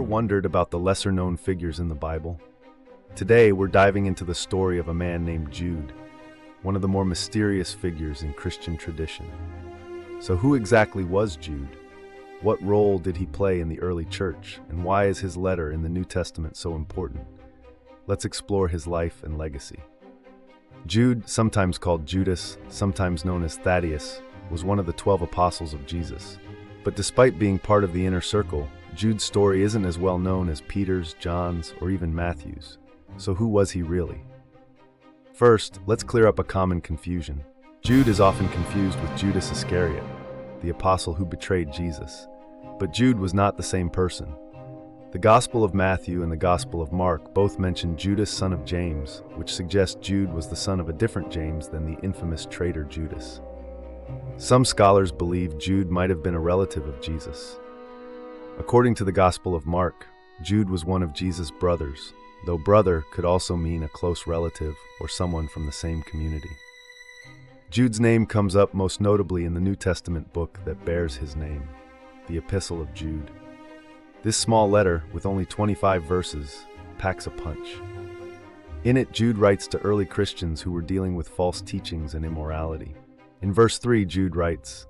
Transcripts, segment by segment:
wondered about the lesser-known figures in the Bible? Today, we're diving into the story of a man named Jude, one of the more mysterious figures in Christian tradition. So who exactly was Jude? What role did he play in the early church, and why is his letter in the New Testament so important? Let's explore his life and legacy. Jude, sometimes called Judas, sometimes known as Thaddeus, was one of the 12 apostles of Jesus. But despite being part of the inner circle, Jude's story isn't as well known as Peter's, John's, or even Matthew's. So who was he really? First, let's clear up a common confusion. Jude is often confused with Judas Iscariot, the apostle who betrayed Jesus. But Jude was not the same person. The Gospel of Matthew and the Gospel of Mark both mention Judas, son of James, which suggests Jude was the son of a different James than the infamous traitor Judas. Some scholars believe Jude might have been a relative of Jesus. According to the Gospel of Mark, Jude was one of Jesus' brothers, though brother could also mean a close relative or someone from the same community. Jude's name comes up most notably in the New Testament book that bears his name, the Epistle of Jude. This small letter, with only 25 verses, packs a punch. In it, Jude writes to early Christians who were dealing with false teachings and immorality. In verse 3, Jude writes,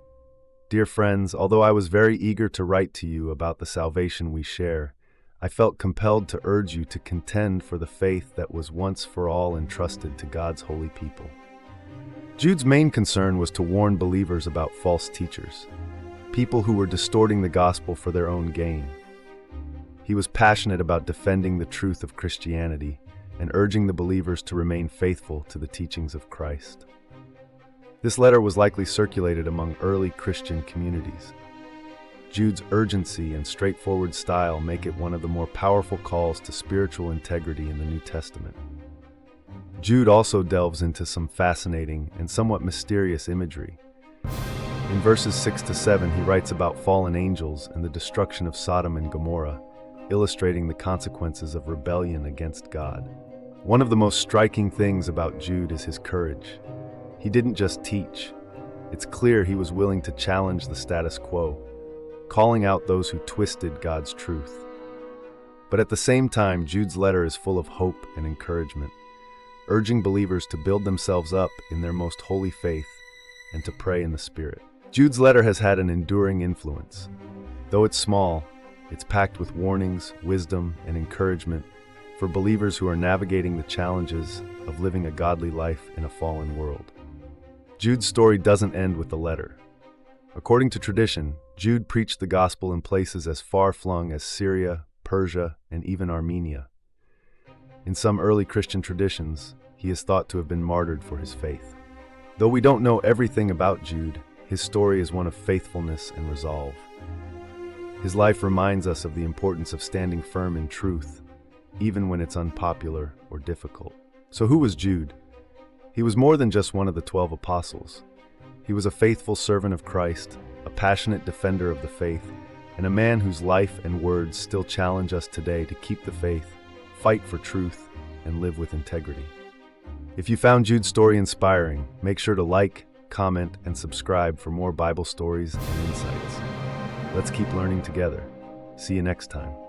"Dear friends, although I was very eager to write to you about the salvation we share, I felt compelled to urge you to contend for the faith that was once for all entrusted to God's holy people." Jude's main concern was to warn believers about false teachers, people who were distorting the gospel for their own gain. He was passionate about defending the truth of Christianity and urging the believers to remain faithful to the teachings of Christ. This letter was likely circulated among early Christian communities. Jude's urgency and straightforward style make it one of the more powerful calls to spiritual integrity in the New Testament. Jude also delves into some fascinating and somewhat mysterious imagery. In verses 6 to 7, he writes about fallen angels and the destruction of Sodom and Gomorrah, illustrating the consequences of rebellion against God. One of the most striking things about Jude is his courage. He didn't just teach. It's clear he was willing to challenge the status quo, calling out those who twisted God's truth. But at the same time, Jude's letter is full of hope and encouragement, urging believers to build themselves up in their most holy faith and to pray in the Spirit. Jude's letter has had an enduring influence. Though it's small, it's packed with warnings, wisdom, and encouragement for believers who are navigating the challenges of living a godly life in a fallen world. Jude's story doesn't end with the letter. According to tradition, Jude preached the gospel in places as far-flung as Syria, Persia, and even Armenia. In some early Christian traditions, he is thought to have been martyred for his faith. Though we don't know everything about Jude, his story is one of faithfulness and resolve. His life reminds us of the importance of standing firm in truth, even when it's unpopular or difficult. So who was Jude? He was more than just one of the 12 apostles. He was a faithful servant of Christ, a passionate defender of the faith, and a man whose life and words still challenge us today to keep the faith, fight for truth, and live with integrity. If you found Jude's story inspiring, make sure to like, comment, and subscribe for more Bible stories and insights. Let's keep learning together. See you next time.